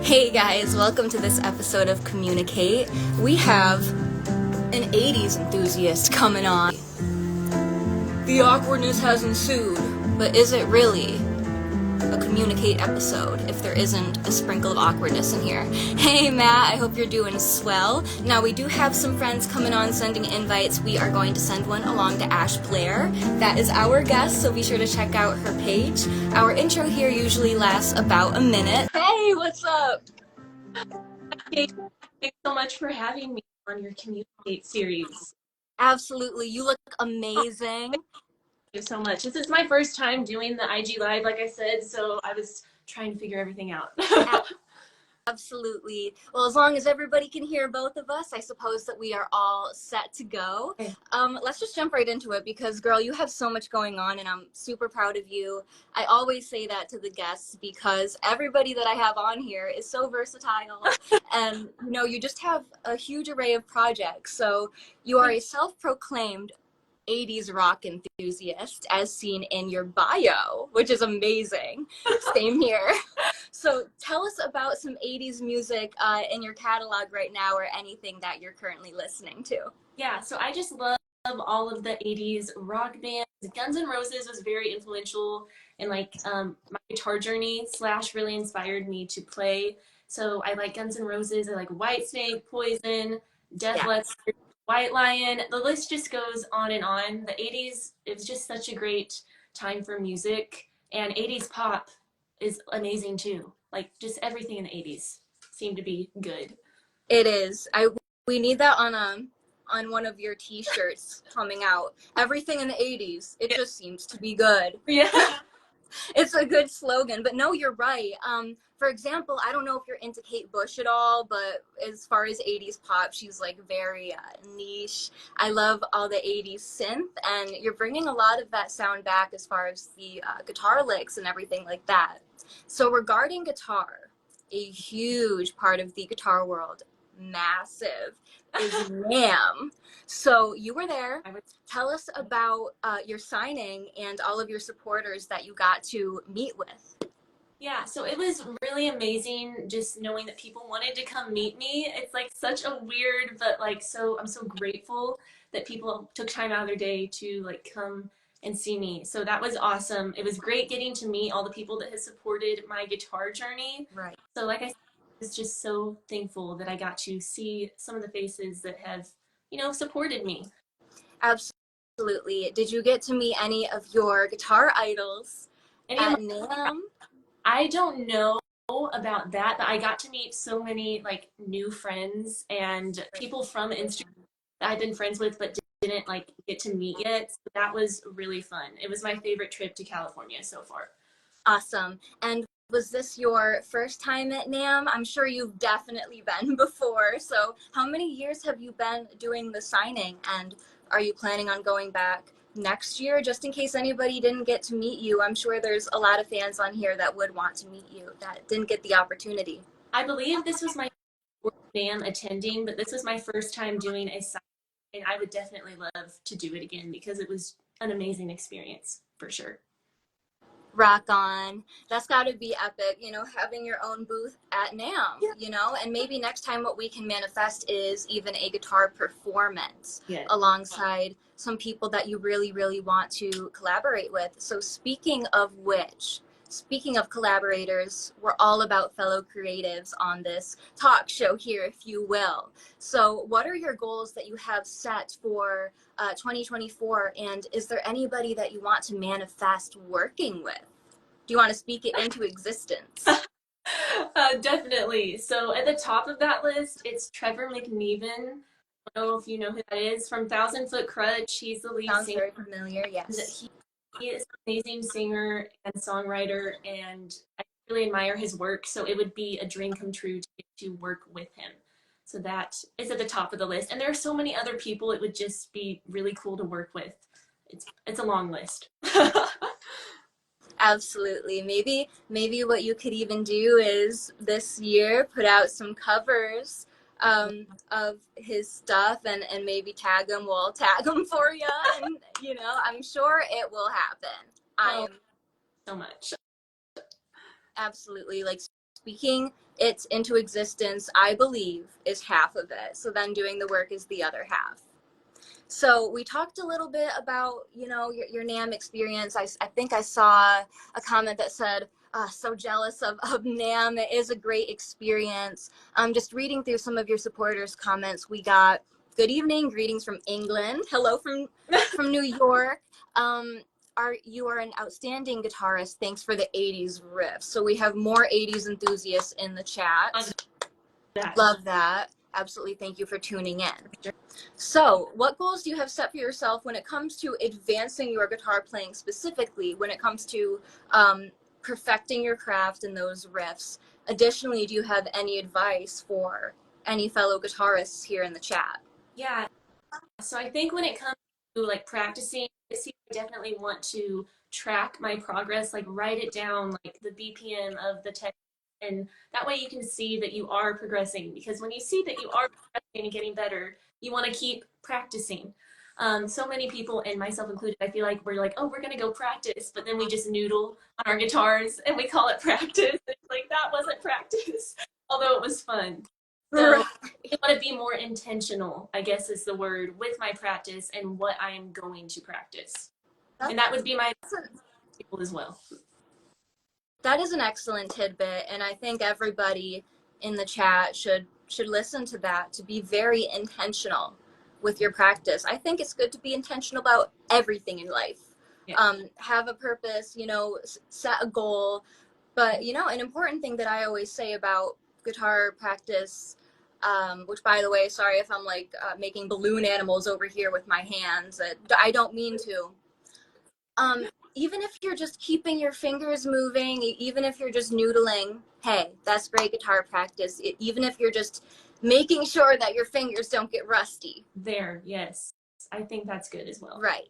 Hey guys, welcome to this episode of Communicate. We have an 80s enthusiast coming on. The awkwardness has ensued, but is it really a Communicate episode if there isn't a sprinkle of awkwardness in here? Hey Matt, I hope you're doing swell. Now we do have some friends coming on sending invites. We are going to send one along to Blair. That is our guest, so be sure to check out her page. Our intro here usually lasts about a minute. Hey, what's up? Thanks so much for having me on your Communicate series. Absolutely. You look amazing. Thank you so much. This is my first time doing the IG Live, like I said, so I was trying to figure everything out. Absolutely. Well, as long as everybody can hear both of us, I suppose that we are all set to go. Okay. Let's just jump right into it because, girl, you have so much going on and I'm super proud of you. I always say that to the guests because everybody that I have on here is so versatile and, you just have a huge array of projects. So you are a self-proclaimed 80s rock enthusiast as seen in your bio, which is amazing. Same here. So tell us about some 80s music in your catalog right now or anything that you're currently listening to. Yeah, so I just love all of the 80s rock bands. Guns N' Roses was very influential in my guitar journey / really inspired me to play. So I like Guns N' Roses, I like Whitesnake, Poison, Def Leppard, White Lion. The list just goes on and on. The 80s, it was just such a great time for music, and 80s pop is amazing too. Like just everything in the 80s seemed to be good. It is. We need that on one of your t-shirts coming out. Everything in the 80s, it just seems to be good. Yeah. It's a good slogan, but no, you're right. For example, I don't know if you're into Kate Bush at all, but as far as 80s pop, she's like very niche. I love all the 80s synth, and you're bringing a lot of that sound back as far as the guitar licks and everything like that. So regarding guitar, a huge part of the guitar world, massive, is NAMM. So you were there. Tell us about your signing and all of your supporters that you got to meet with. Yeah, so it was really amazing just knowing that people wanted to come meet me. It's like such a weird, but like I'm so grateful that people took time out of their day to like come and see me. So that was awesome. It was great getting to meet all the people that have supported my guitar journey. Right. So like I said, I was just so thankful that I got to see some of the faces that have, supported me. Absolutely. Did you get to meet any of your guitar idols at NAMM? I don't know about that, but I got to meet so many like new friends and people from Instagram that I've been friends with but didn't like get to meet yet. So that was really fun. It was my favorite trip to California so far. Awesome. And was this your first time at NAMM? I'm sure you've definitely been before. So how many years have you been doing the signing, and are you planning on going back next year? Just in case anybody didn't get to meet you, I'm sure there's a lot of fans on here that would want to meet you that didn't get the opportunity. I believe this was my fourth NAMM attending, but this was my first time doing a signing, and I would definitely love to do it again because it was an amazing experience for sure. Rock on. That's got to be epic, having your own booth at NAMM, and maybe next time what we can manifest is even a guitar performance alongside some people that you really, really want to collaborate with. So speaking of collaborators, we're all about fellow creatives on this talk show here, if you will. So what are your goals that you have set for 2024, and is there anybody that you want to manifest working with? Do you want to speak it into existence? Definitely. So at the top of that list, it's Trevor McNeven. I don't know if you know who that is. From Thousand Foot Crutch, he's the lead singer. singer. Sounds very familiar, yes. He is an amazing singer and songwriter, and I really admire his work, so it would be a dream come true to get to work with him. So that is at the top of the list. And there are so many other people it would just be really cool to work with. It's a long list. Absolutely. Maybe what you could even do is this year put out some covers of his stuff and maybe tag him. We'll tag him for you, and I'm sure it will happen. So much. Absolutely, like speaking it into existence, I believe, is half of it. So then doing the work is the other half. So we talked a little bit about, your NAMM experience. I think I saw a comment that said, so jealous of NAMM. It is a great experience. Just reading through some of your supporters' comments, we got, good evening, greetings from England. Hello from New York. You are an outstanding guitarist. Thanks for the 80s riff. So we have more 80s enthusiasts in the chat. Love that. Absolutely. Thank you for tuning in. So what goals do you have set for yourself when it comes to advancing your guitar playing, specifically when it comes to perfecting your craft and those riffs? Additionally, do you have any advice for any fellow guitarists here in the chat? Yeah. So I think when it comes to like practicing, I definitely want to track my progress, like write it down, like the BPM of the text, and that way you can see that you are progressing. Because when you see that you are progressing and getting better, you want to keep practicing. So many people, and myself included, I feel like we're like, oh, we're gonna go practice, but then we just noodle on our guitars and we call it practice. It's like that wasn't practice, although it was fun. So I want to be more intentional, I guess is the word, with my practice and what I am going to practice. And that would be my people as well. That is an excellent tidbit, and I think everybody in the chat should listen to that, to be very intentional with your practice. I think it's good to be intentional about everything in life. Yeah. Have a purpose, set a goal. But, an important thing that I always say about guitar practice, which, by the way, sorry if I'm like making balloon animals over here with my hands. I don't mean to. Even if you're just keeping your fingers moving, even if you're just noodling, hey, that's great guitar practice. Even if you're just making sure that your fingers don't get rusty. There, yes. I think that's good as well. Right.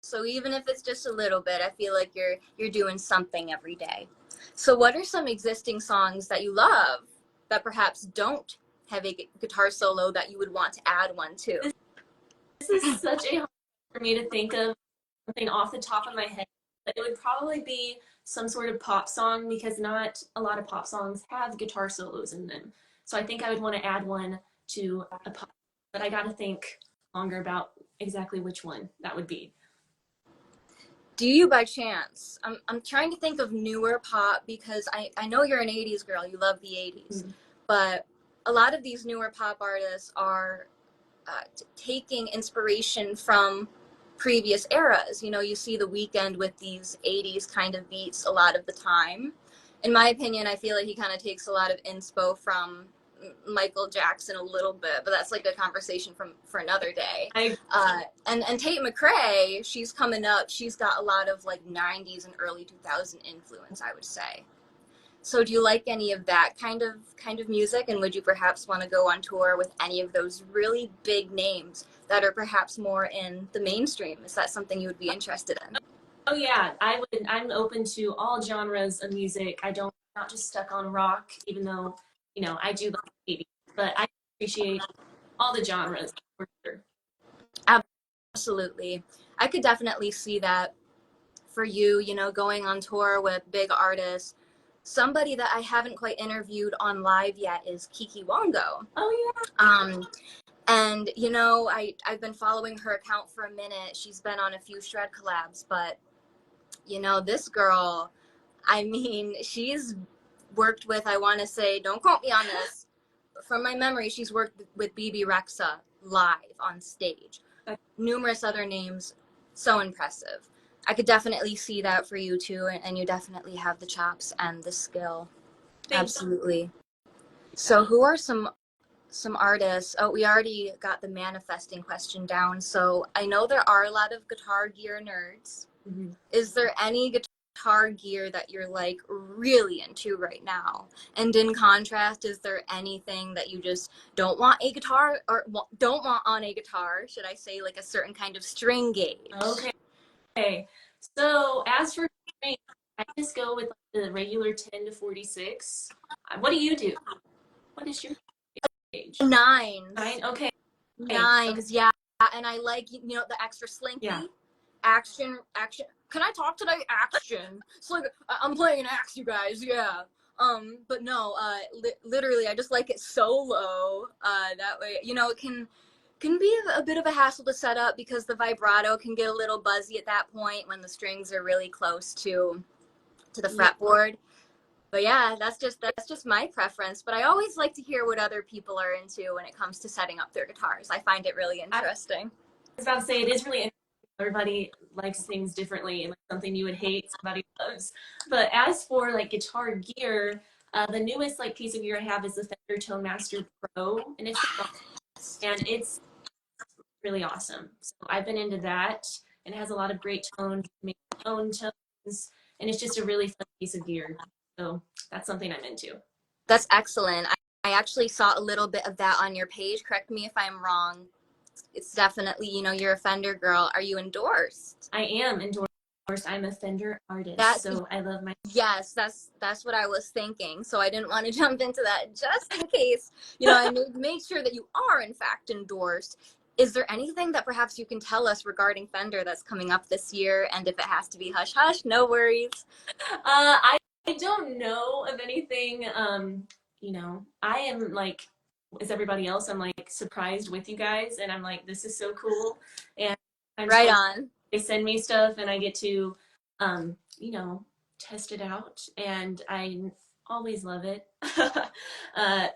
So even if it's just a little bit, I feel like you're doing something every day. So what are some existing songs that you love that perhaps don't have a guitar solo that you would want to add one to? This is such a hard for me to think of something off the top of my head, but it would probably be some sort of pop song, because not a lot of pop songs have guitar solos in them. So I think I would want to add one to a pop, but I got to think longer about exactly which one that would be. Do you, by chance, I'm trying to think of newer pop, because I know you're an 80s girl, you love the 80s, but a lot of these newer pop artists are taking inspiration from previous eras. You see The Weeknd with these 80s kind of beats a lot of the time. In my opinion, I feel like he kind of takes a lot of inspo from Michael Jackson a little bit, but that's like a conversation for another day. And Tate McRae, she's coming up. She's got a lot of like 90s and early 2000 influence, I would say. So do you like any of that kind of music, and would you perhaps want to go on tour with any of those really big names that are perhaps more in the mainstream? Is that something you would be interested in? Oh yeah, I'm open to all genres of music. I'm not just stuck on rock, even though, I do like 80s, but I appreciate all the genres for sure. Absolutely. I could definitely see that for you, going on tour with big artists. Somebody that I haven't quite interviewed on live yet is Kiki Wongo. Oh yeah. And I've been following her account for a minute. She's been on a few Shred collabs, but this girl, I mean, she's worked with, I want to say, don't quote me on this, from my memory, she's worked with BB Rexa live on stage. Numerous other names, so impressive. I could definitely see that for you too, and you definitely have the chops and the skill. Thanks. Absolutely. So who are some artists? Oh, we already got the manifesting question down. So I know there are a lot of guitar gear nerds. Mm-hmm. Is there any guitar gear that you're like really into right now? And in contrast, is there anything that you just don't want a guitar, or don't want on a guitar, should I say, like a certain kind of string gauge? Okay. So as for string, I just go with the regular 10 to 46. What do you do? What is your gauge? Nines. 9? Okay. Nines, yeah. And I like, the extra slinky. Yeah. Action. Can I talk today? Action. It's like, I'm playing an axe, you guys, yeah. But no, literally, I just like it so low. That way, it can be a bit of a hassle to set up because the vibrato can get a little buzzy at that point when the strings are really close to the Yeah. fretboard. But yeah, that's just my preference. But I always like to hear what other people are into when it comes to setting up their guitars. I find it really I interesting. was about to say it is really interesting. Everybody likes things differently, and like something you would hate, somebody loves. But as for like guitar gear, the newest like piece of gear I have is the Fender Tone Master Pro, and it's really awesome. So I've been into that, and it has a lot of great tones, make your own tones, and it's just a really fun piece of gear. So that's something I'm into. That's excellent. I actually saw a little bit of that on your page. Correct me if I'm wrong. It's definitely, you're a Fender girl. Are you endorsed? I am endorsed. I'm a Fender artist, That so I love my. Yes, that's what I was thinking. So I didn't want to jump into that just in case. I made sure that you are in fact endorsed. Is there anything that perhaps you can tell us regarding Fender that's coming up this year? And if it has to be hush hush, no worries. I don't know of anything. I am like, as everybody else, I'm like surprised with you guys, and I'm like, this is so cool, and I'm Right so on. they send me stuff, and I get to, test it out, and I always love it.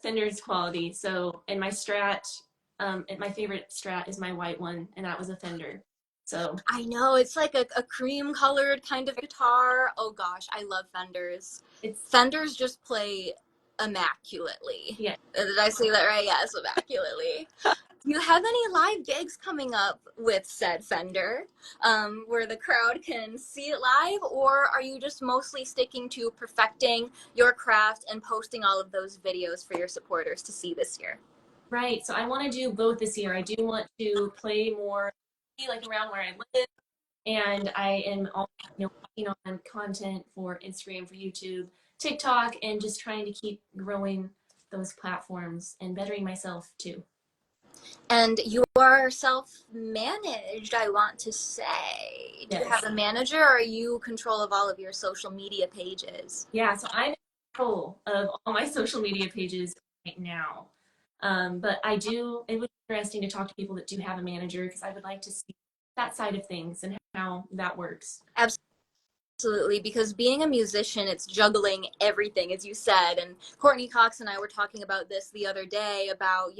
Fender's quality. So, and my Strat, and my favorite Strat is my white one, and that was a Fender. So I know it's like a cream colored kind of guitar. Oh gosh, I love Fenders. it's Fenders just play immaculately. yeah. Did I say that right? Yes, immaculately. Do you have any live gigs coming up with said Fender, where the crowd can see it live, or are you just mostly sticking to perfecting your craft and posting all of those videos for your supporters to see this year? Right. So I want to do both this year. I do want to play more like around where I live, and I am also, working on content for Instagram, for YouTube, TikTok, and just trying to keep growing those platforms and bettering myself too. And you are self-managed, I want to say. Do you have Yes. a manager, or are you control of all of your social media pages? Yeah. So I'm in control of all my social media pages right now. But it would be interesting to talk to people that do have a manager because I would like to see that side of things and how that works. Absolutely, because being a musician, it's juggling everything, as you said. And Courtney Cox and I were talking about this the other day about,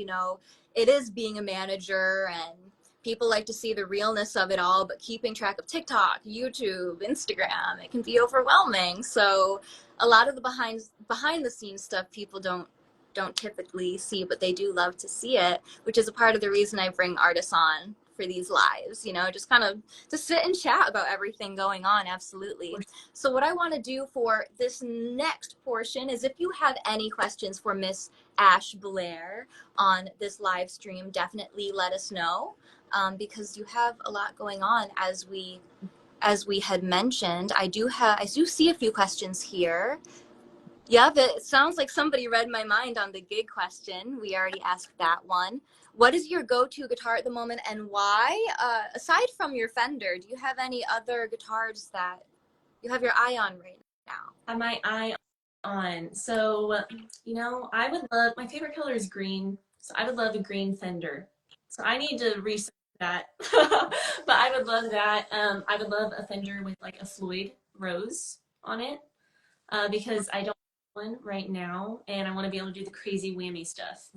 it is being a manager, and people like to see the realness of it all, but keeping track of TikTok, YouTube, Instagram, it can be overwhelming. So a lot of the behind the scenes stuff people don't typically see, but they do love to see it, which is a part of the reason I bring artists on for these lives, just kind of to sit and chat about everything going on. Absolutely. So what I want to do for this next portion is, if you have any questions for Miss Ash Blair on this live stream, definitely let us know, because you have a lot going on, as we had mentioned. I do see a few questions here. Yeah, but it sounds like somebody read my mind on the gig question. We already asked that one. What is your go-to guitar at the moment, and why? Aside from your Fender, do you have any other guitars that you have your eye on right now? Have my eye on. So, I would love, my favorite color is green. So I would love a green Fender. So I need to research that. But I would love that. I would love a Fender with like a Floyd rose on it, because I don't have one right now, and I want to be able to do the crazy whammy stuff.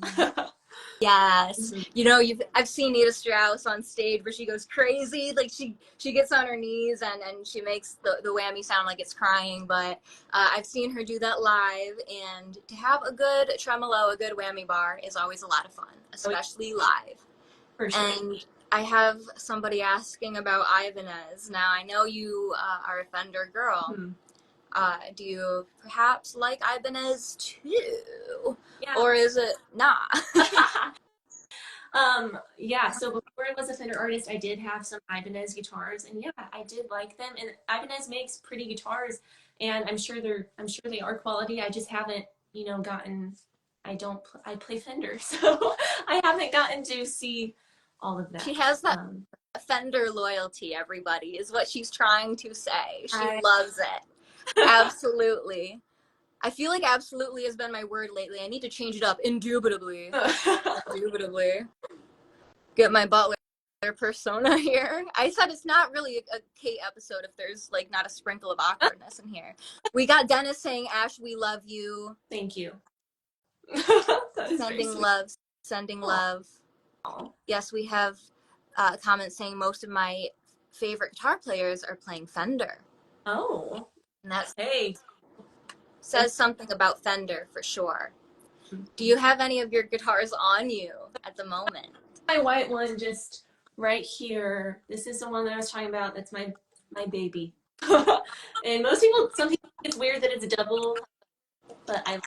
Yes. Mhm. I've seen Nita Strauss on stage where she goes crazy. Like she gets on her knees, and she makes the whammy sound like it's crying. But I've seen her do that live, and to have a good tremolo, a good whammy bar is always a lot of fun, especially live. For sure. And I have somebody asking about Ibanez. Now, I know you are a Fender girl. Hmm. Do you perhaps like Ibanez too? Yeah. Or is it not? Yeah, so before I was a Fender artist, I did have some Ibanez guitars, and yeah, I did like them. And Ibanez makes pretty guitars, and I'm sure they are quality. I just haven't, gotten. I play Fender, so I haven't gotten to see all of She that. has that Fender loyalty, everybody, is what she's trying to say. She I loves it. Absolutely. I feel like absolutely has been my word lately. I need to change it up. Indubitably. Indubitably. Get my Butler persona here. I said it's not really a Cait episode if there's like not a sprinkle of awkwardness in here. We got Dennis saying, Ash, we love you. Thank you. That is very Sending sweet. love, sending love. Aww. Yes, we have comments saying most of my favorite guitar players are playing Fender. Oh, And that hey. says something about Fender for sure. Do you have any of your guitars on you at the moment? My white one just right here. This is the one that I was talking about. That's my baby. And most people, some people think it's weird that it's double, but I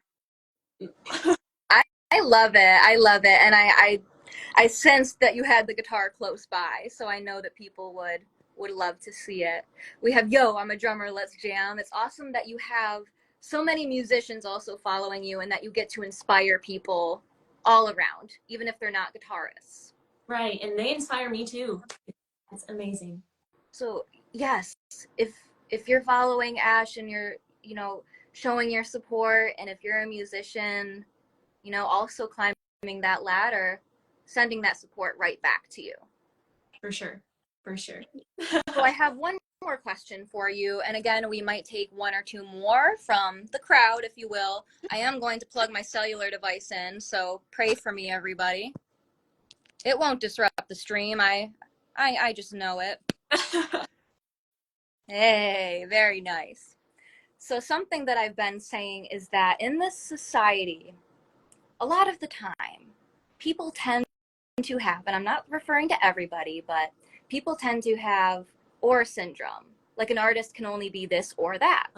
I, I love it. I love it. And I sensed that you had the guitar close by, so I know that people would love to see it. We have Yo, I'm a drummer, let's jam. It's awesome that you have so many musicians also following you and that you get to inspire people all around, even if they're not guitarists. right, and they inspire me too. It's amazing. So yes, if if you're following Ash and you're, showing your support, and if you're a musician, also climbing that ladder, sending that support right back to you. For sure. For sure. So I have one more question for you. And again, we might take one or two more from the crowd, if you will. I am going to plug my cellular device in, so pray for me, everybody. It won't disrupt the stream. I just know it. Hey, very nice. So something that I've been saying is that in this society, a lot of the time, people tend to have, and I'm not referring to everybody, but people tend to have or syndrome. Like an artist can only be this or that.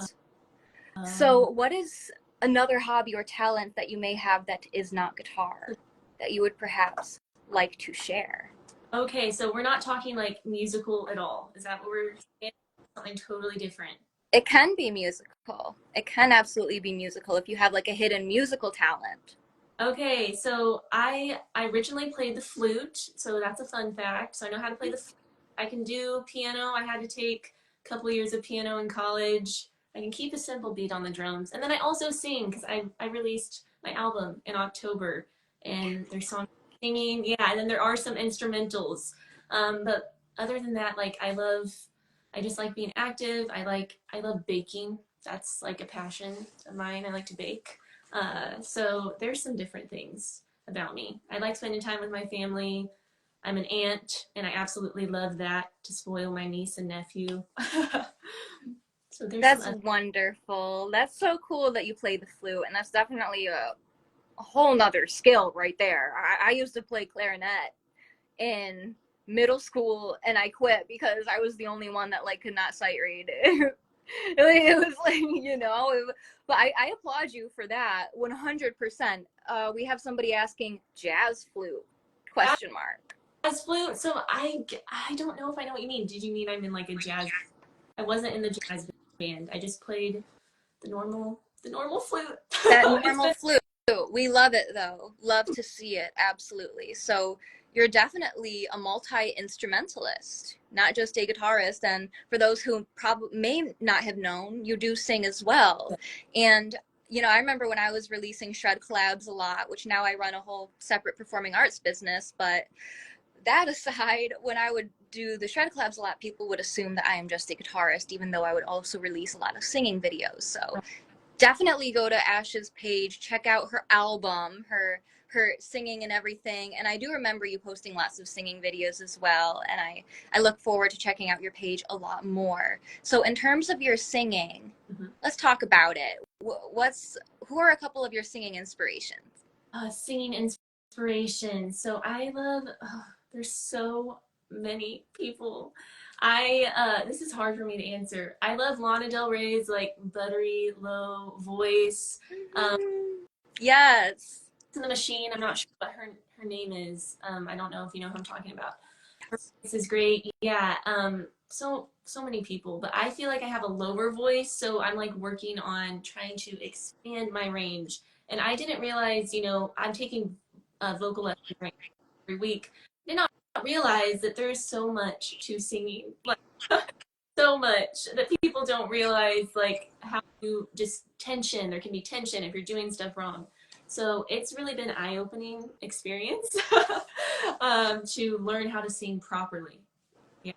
So, what is another hobby or talent that you may have that is not guitar that you would perhaps like to share? Okay, so we're not talking like musical at all. Is that what we're saying? Something totally different. It can be musical. It can absolutely be musical if you have like a hidden musical talent. Okay, so I originally played the flute, so that's a fun fact. So I know how to play the flute. I can do piano. I had to take a couple years of piano in college. I can keep a simple beat on the drums. And then I also sing because I released my album in October and there's songs singing. Yeah, and then there are some instrumentals. But other than that, like I just like being active. I love baking. That's like a passion of mine. I like to bake. So there's some different things about me. I like spending time with my family. I'm an aunt, and I absolutely love that to spoil my niece and nephew. So there's some That's other. wonderful. That's so cool that you play the flute, and that's definitely a whole nother skill right there. I used to play clarinet in middle school, and I quit because I was the only one that like could not sight read. It was like, but I applaud you for that 100%. We have somebody asking jazz flute question mark. Jazz flute. So I don't know if I know what you mean. Did you mean I'm in like a jazz? I wasn't in the jazz band. I just played the normal flute. That It's normal been flute. We love it though. Love to see it. Absolutely. So you're definitely a multi-instrumentalist, not just a guitarist. And for those who probably may not have known, you do sing as well. And I remember when I was releasing shred collabs a lot, which now I run a whole separate performing arts business. But that aside, when I would do the shred collabs a lot, people would assume that I am just a guitarist, even though I would also release a lot of singing videos. So definitely go to Ash's page, check out her album, her singing and everything. And I do remember you posting lots of singing videos as well. And I look forward to checking out your page a lot more. So in terms of your singing, let's talk about it. Who are a couple of your singing inspirations? singing inspiration. So I love. There's so many people. This is hard for me to answer. I love Lana Del Rey's like buttery low voice. Um, Yes. in the Machine. I'm not sure what her name is. I don't know if you know who I'm talking about. Her voice is great. Yeah. So many people, but I feel like I have a lower voice, so I'm like working on trying to expand my range. And I didn't realize, I'm taking vocal lessons right every week. I did not realize that there's so much to singing. Like so much that people don't realize, like how you just tension. There can be tension if you're doing stuff wrong. So it's really been an eye-opening experience to learn how to sing properly. Yeah.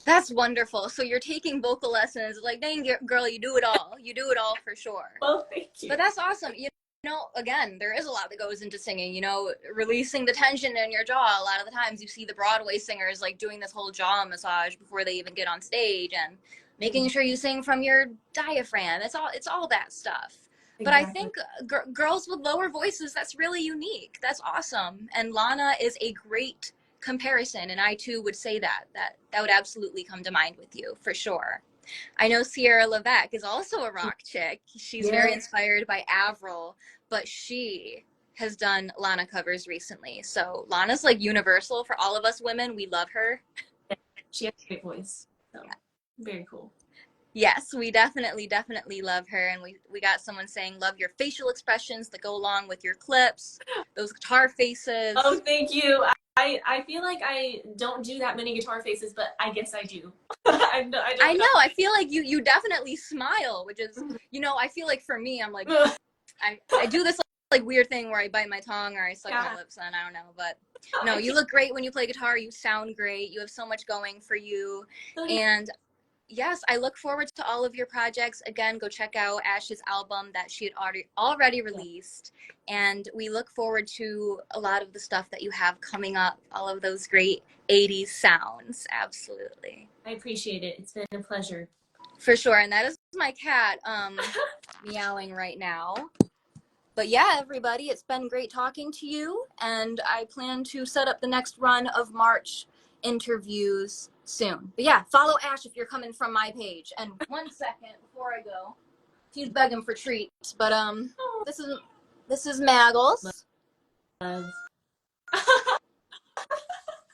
That's wonderful. So you're taking vocal lessons. Like, dang, girl, you do it all. You do it all for sure. Well, thank But you. that's awesome. You know, again, there is a lot that goes into singing. You know, releasing the tension in your jaw. A lot of the times, you see the Broadway singers like doing this whole jaw massage before they even get on stage, and making sure you sing from your diaphragm. It's all that stuff. But I Exactly. think girls with lower voices, that's really unique. That's awesome. And Lana is a great comparison, and I too would say that would absolutely come to mind with you for sure. I know Sierra Levesque is also a rock chick. She's very Yeah. inspired by Avril, but she has done Lana covers recently. So Lana's like universal for all of us women. We love her. She has a great voice. So very cool. Yes, we definitely love her. And we got someone saying, love your facial expressions that go along with your clips, those guitar Oh, faces. thank you. I feel like I don't do that many guitar faces, but I guess I do. I I don't know, I feel like you definitely smile, which is, know. you know, I feel like for me, I'm like, I do this like weird thing where I bite my tongue or I suck my Yeah. lips and I don't know, but no, you look great when you play guitar. You sound great. You have so much going for you. And yes, I look forward to all of your projects. Again, go check out Ash's album that she had already Yeah. released. And we look forward to a lot of the stuff that you have coming up, all of those great 80s sounds. Absolutely. I appreciate it. It's been a pleasure. For sure. And that is my cat meowing right now. But yeah, everybody, it's been great talking to you, and I plan to set up the next run of March interviews soon. But yeah, follow Ash if you're coming from my page. And one second before I go, he's begging for treats. But Oh, this is Maggles. love.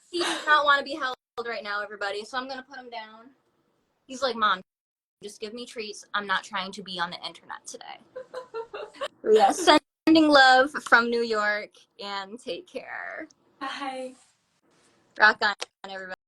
He does not want to be held right now, everybody. So I'm gonna put him down. He's like, Mom, just give me treats. I'm not trying to be on the internet today. Yeah, sending love from New York, and take care. Bye. Rock on, everybody.